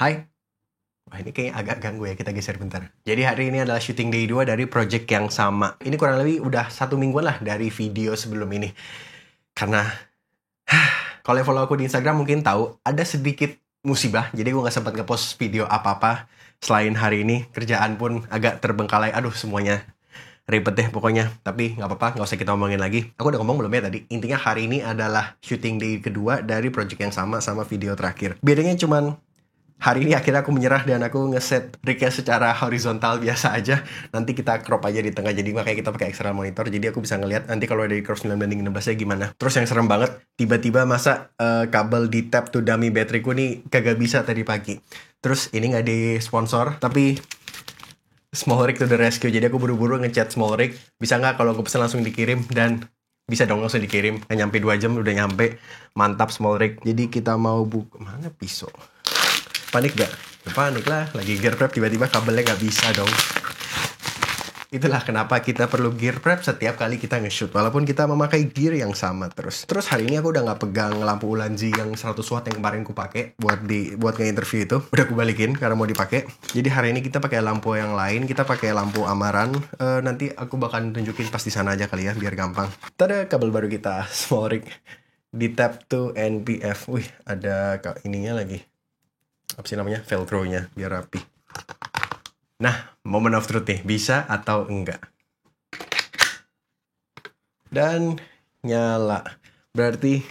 Hai, wah ini kayak agak ganggu ya, kita geser bentar. Jadi hari ini adalah syuting day 2 dari project yang sama. Ini kurang lebih udah 1 mingguan lah dari video sebelum ini. Karena, kalau yang follow aku di Instagram mungkin tahu, ada sedikit musibah. Jadi gue gak sempat ngepost video apa-apa. Selain hari ini, kerjaan pun agak terbengkalai. Aduh, semuanya ribet deh pokoknya. Tapi gak apa-apa, gak usah kita omongin lagi. Aku udah ngomong belum ya tadi? Intinya hari ini adalah syuting day kedua dari project yang sama video terakhir. Bedanya cuman hari ini akhirnya aku menyerah dan aku ngeset rig-nya secara horizontal biasa aja. Nanti kita crop aja di tengah, jadi makanya kita pakai external monitor. Jadi aku bisa ngeliat nanti kalau dari curve 9:16 nya gimana. Terus yang serem banget, tiba-tiba masa kabel di tap to dummy bateryku nih kagak bisa tadi pagi. Terus ini nggak di sponsor, tapi Small Rig to the rescue. Jadi aku buru-buru ngechat Small Rig, bisa nggak kalau aku pesan langsung dikirim, dan bisa dong langsung dikirim. Nggak nyampe 2 jam udah nyampe. Mantap Small Rig. Jadi kita mau buka, mana pisau? Panik gak? Ya, panik lah, lagi gear prep tiba-tiba kabelnya gak bisa dong. Itulah kenapa kita perlu gear prep setiap kali kita nge-shoot, walaupun kita memakai gear yang sama terus. Terus hari ini aku udah gak pegang lampu Ulanzi yang 100 watt yang kemarin ku pakai buat nge-interview itu. Udah aku balikin karena mau dipakai. Jadi hari ini kita pakai lampu yang lain, kita pakai lampu amaran. Nanti aku bakal tunjukin pas di sana aja kali ya, biar gampang. Tada kabel baru kita, Small Rig di tap to NPF. Wih, ada ininya lagi. Apa sih namanya, velcro-nya biar rapi. Nah, moment of truth nih, bisa atau enggak. Dan nyala, berarti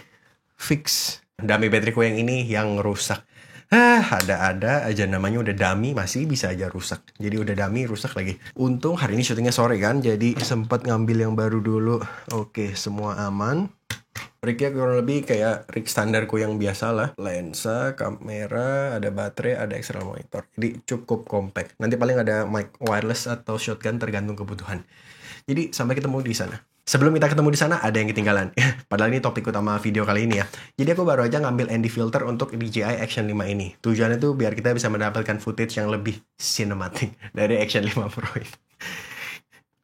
fix. Dummy bateryku yang ini yang rusak. Ada aja namanya, udah dummy masih bisa aja rusak. Jadi udah dummy rusak lagi. Untung hari ini syutingnya sore kan, jadi sempat ngambil yang baru dulu. Oke, semua aman. Rignya kurang lebih kayak rig standarku yang biasa lah. Lensa, kamera, ada baterai, ada external monitor. Jadi cukup compact. Nanti paling ada mic wireless atau shotgun tergantung kebutuhan. Jadi sampai ketemu di sana. Sebelum kita ketemu di sana, ada yang ketinggalan. Padahal ini topik utama video kali ini ya. Jadi aku baru aja ngambil ND filter untuk DJI Action 5 ini. Tujuannya tuh biar kita bisa mendapatkan footage yang lebih cinematic dari Action 5 Pro ini.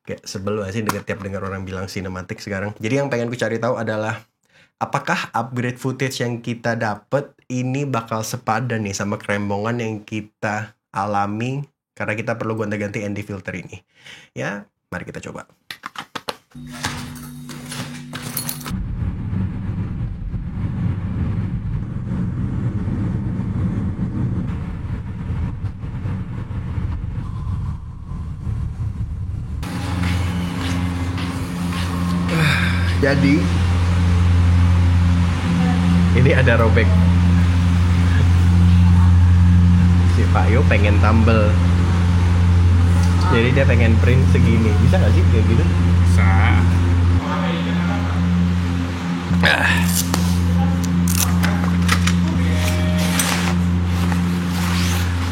Kayak sebel banget sih tiap dengar orang bilang cinematic sekarang. Jadi yang pengen ku cari tahu adalah, apakah upgrade footage yang kita dapet ini bakal sepadan nih sama kerembongan yang kita alami karena kita perlu gonta-ganti ND filter ini. Ya, mari kita coba. Jadi ini ada robek. Si Pak Yo pengen tumble. Jadi dia pengen print segini. Bisa gak sih kayak gitu? Bisa.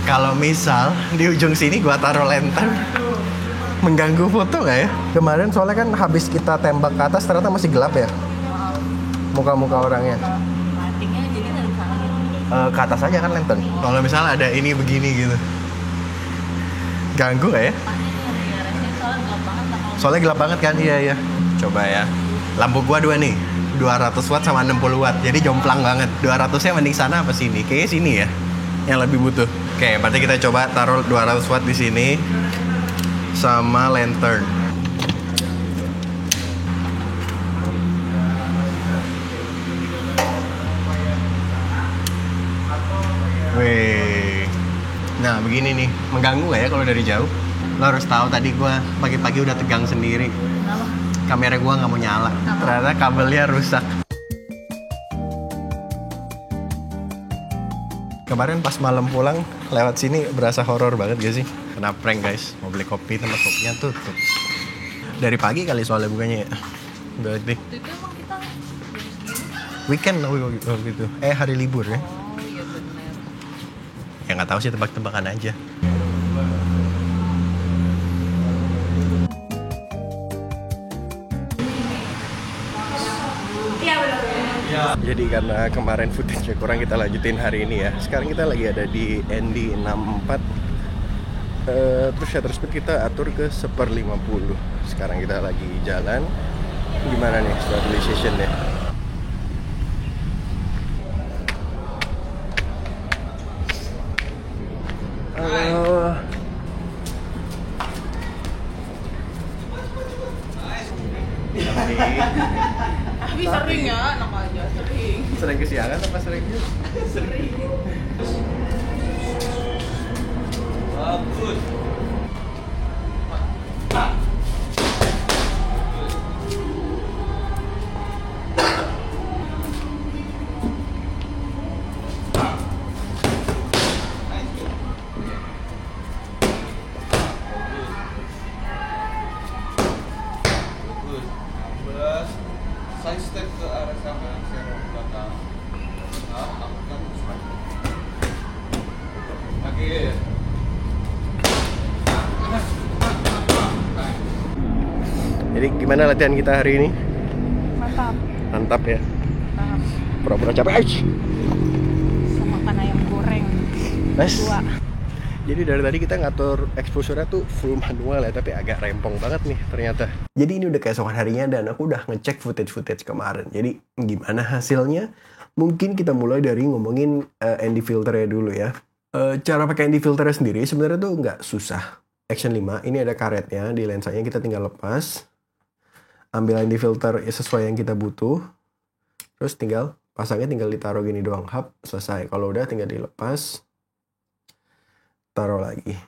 Kalau misal di ujung sini gua taruh lantern, mengganggu foto gak ya? Kemarin soalnya kan habis kita tembak ke atas ternyata masih gelap ya muka-muka orangnya. Lightingnya jadi nggak bisa lihat. Ke atas aja kan lantern. Kalau misalnya ada ini begini gitu, ganggu gak ya? Soalnya gelap banget kan? Iya. Coba ya. Lampu gua 2 nih, 200 watt sama 60 watt. Jadi jomplang banget. 200-nya mending sana apa sini? Kayaknya sini ya, yang lebih butuh. Oke, berarti kita coba taruh 200 watt di sini sama lantern. Wih. Nah, begini nih. Mengganggu gak ya kalau dari jauh? Lo harus tahu tadi gua pagi-pagi udah tegang sendiri. Kenapa? Kamera gua nggak mau nyala. Ternyata kabelnya rusak. Kemarin pas malam pulang lewat sini berasa horor banget gak sih? Kena prank guys. Mau beli kopi, tempat kopinya tutup. Dari pagi kali soalnya bukannya ya. Berarti Waktu itu emang kita weekend waktu itu. Hari libur ya. oh iya benar. Ya nggak tahu sih, tebak-tebakan aja. Jadi karena kemarin footage-nya kurang, kita lanjutin hari ini ya. Sekarang kita lagi ada di ND64. Terus shutter speed kita atur ke 1/50. Sekarang kita lagi jalan. Gimana nih stabilization-nya? Tapi sering ya, enak aja, sering. Sering kesiangan apa sering? Sering. Bagus. Side step ke arah sana, serong ke belakang. Nah, lakukan swipe. Lagi. Jadi gimana latihan kita hari ini? Mantap. Mantap ya. Mantap. Pura-pura capek. Aish. Sama makan ayam goreng. Nice. 2. Jadi dari tadi kita ngatur exposure-nya tuh full manual ya, tapi agak rempong banget nih ternyata. Jadi ini udah keesokan harinya dan aku udah ngecek footage kemarin. Jadi gimana hasilnya? Mungkin kita mulai dari ngomongin ND filternya dulu ya. Cara pakai ND filternya sendiri sebenarnya tuh nggak susah. Action 5, ini ada karetnya di lensanya, kita tinggal lepas. Ambil ND filter sesuai yang kita butuh. Terus pasangnya tinggal ditaruh gini doang. Hap, selesai. Kalau udah tinggal dilepas. Taruh lagi.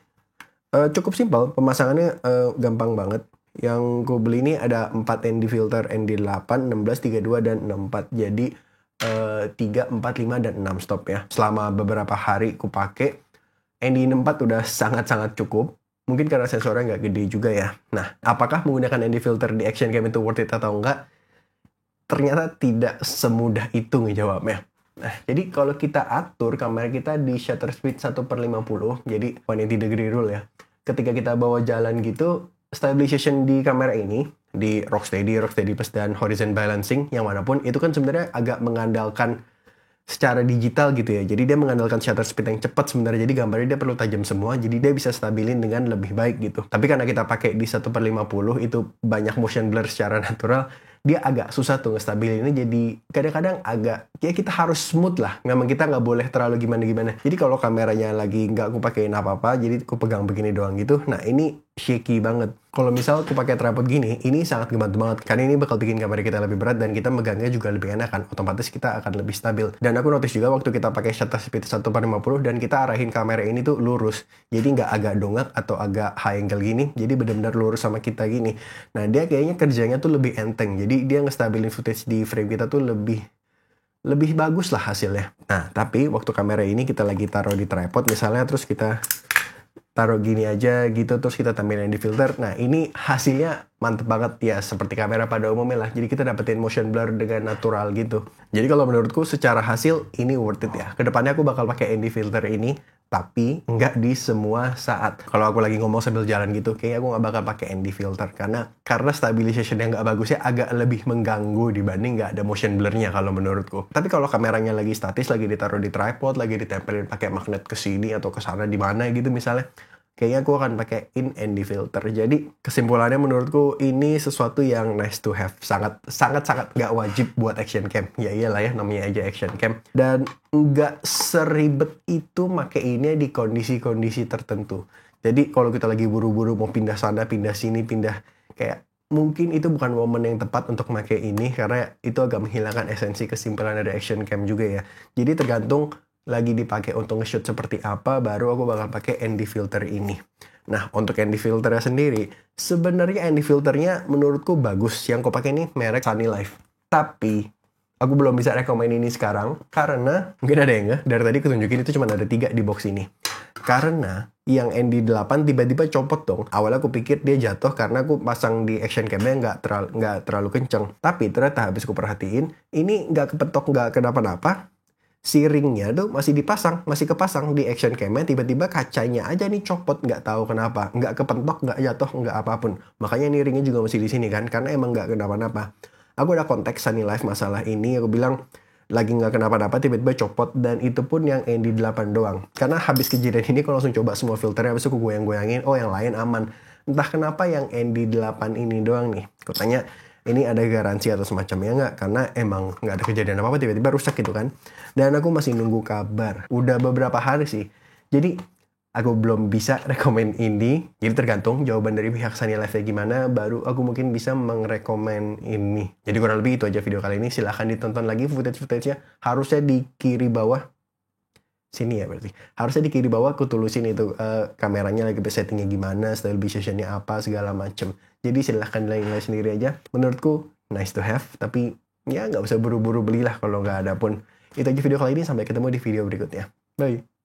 Cukup simpel, pemasangannya gampang banget. Yang gue beli ini ada 4 ND filter, ND8, 16, 32, dan 64. Jadi 3, 4, 5, dan 6 stop ya. Selama beberapa hari ku pakai, ND64 udah sangat-sangat cukup. Mungkin karena sensornya nggak gede juga ya. Nah, apakah menggunakan ND filter di action cam itu worth it atau enggak? Ternyata tidak semudah itu ngejawabnya. Nah, jadi kalau kita atur kamera kita di shutter speed 1/50, jadi 180 degree rule ya. Ketika kita bawa jalan gitu, stabilization di kamera ini, di Rocksteady Plus, dan horizon balancing, yang manapun, itu kan sebenarnya agak mengandalkan secara digital gitu ya. Jadi dia mengandalkan shutter speed yang cepat sebenarnya. Jadi gambarnya dia perlu tajam semua, jadi dia bisa stabilin dengan lebih baik gitu. Tapi karena kita pakai di 1/50, itu banyak motion blur secara natural, dia agak susah tuh ngestabilinnya, jadi kadang-kadang agak, ya kita harus smooth lah. Memang kita nggak boleh terlalu gimana-gimana. Jadi kalau kameranya lagi nggak aku pakein apa-apa, jadi aku pegang begini doang gitu. Nah ini shaky banget. Kalau misal aku pakai tripod gini, ini sangat ngebantu banget. Karena ini bakal bikin kamera kita lebih berat dan kita megangnya juga lebih enak kan. Otomatis kita akan lebih stabil. Dan aku notice juga waktu kita pakai shutter speed 1/50 dan kita arahin kamera ini tuh lurus. Jadi nggak agak dongak atau agak high angle gini. Jadi benar-benar lurus sama kita gini. Nah dia kayaknya kerjanya tuh lebih enteng. Jadi dia ngestabilin footage di frame kita tuh lebih bagus lah hasilnya. Nah tapi waktu kamera ini kita lagi taruh di tripod misalnya, terus kita taruh gini aja gitu, terus kita tampilin di filter. Nah ini hasilnya mantep banget ya, seperti kamera pada umumnya lah. Jadi kita dapetin motion blur dengan natural gitu. Jadi kalau menurutku secara hasil ini worth it ya. Kedepannya aku bakal pakai ND filter ini, tapi nggak di semua saat. Kalau aku lagi ngomong sambil jalan gitu, kayaknya aku nggak bakal pakai ND filter karena stabilization yang nggak bagusnya agak lebih mengganggu dibanding nggak ada motion blurnya kalau menurutku. Tapi kalau kameranya lagi statis, lagi ditaruh di tripod, lagi ditempelin pakai magnet ke sini atau ke sana di mana gitu misalnya, kayaknya aku akan pakai ND filter. Jadi kesimpulannya menurutku ini sesuatu yang nice to have. Sangat nggak wajib buat action cam. Ya iyalah ya, namanya aja action cam. Dan nggak seribet itu pakai ini di kondisi-kondisi tertentu. Jadi kalau kita lagi buru-buru mau pindah sana, pindah sini, kayak mungkin itu bukan momen yang tepat untuk pakai ini karena itu agak menghilangkan esensi kesimpulan dari action cam juga ya. Jadi tergantung lagi dipakai untuk nge-shoot seperti apa, baru aku bakal pakai ND filter ini. Nah, untuk ND filternya sendiri, sebenarnya ND filternya menurutku bagus. Yang aku pakai ini merek Sunny Life. Tapi aku belum bisa rekomen ini sekarang karena mungkin ada yang enggak. Dari tadi aku tunjukin itu cuma ada 3 di box ini. Karena yang ND8 tiba-tiba copot dong. Awalnya aku pikir dia jatuh karena aku pasang di action cam-nya nggak terlalu kenceng. Tapi ternyata habis aku perhatiin, ini nggak kepetok, nggak kenapa-napa. Si ringnya tuh masih kepasang di action cam-nya, tiba-tiba kacanya aja nih copot, nggak tahu kenapa, nggak kepentok, nggak jatuh, nggak apapun. Makanya nih ringnya juga masih di sini kan, karena emang nggak kenapa-napa. Aku udah kontak Sunny Life masalah ini, aku bilang lagi nggak kenapa-napa, tiba-tiba copot, dan itu pun yang ND8 doang. Karena habis kejadian ini, aku langsung coba semua filternya, habis itu aku goyang-goyangin, oh yang lain aman. Entah kenapa yang ND8 ini doang nih. Aku tanya, ini ada garansi atau semacamnya nggak? Karena emang nggak ada kejadian apa-apa, tiba-tiba rusak gitu kan. Dan aku masih nunggu kabar. Udah beberapa hari sih. Jadi aku belum bisa rekomen ini. Jadi tergantung jawaban dari pihak Sunny Live gimana, baru aku mungkin bisa merekomen ini. Jadi kurang lebih itu aja video kali ini. Silahkan ditonton lagi footage-nya. Harusnya di kiri bawah. Sini ya berarti. Harusnya di kiri bawah aku tulusin itu kameranya lagi settingnya gimana, style positionnya apa, segala macem. Jadi silahkan nilai sendiri aja. Menurutku nice to have, tapi ya nggak usah buru-buru belilah kalau nggak ada pun. Itu aja video kali ini. Sampai ketemu di video berikutnya. Bye.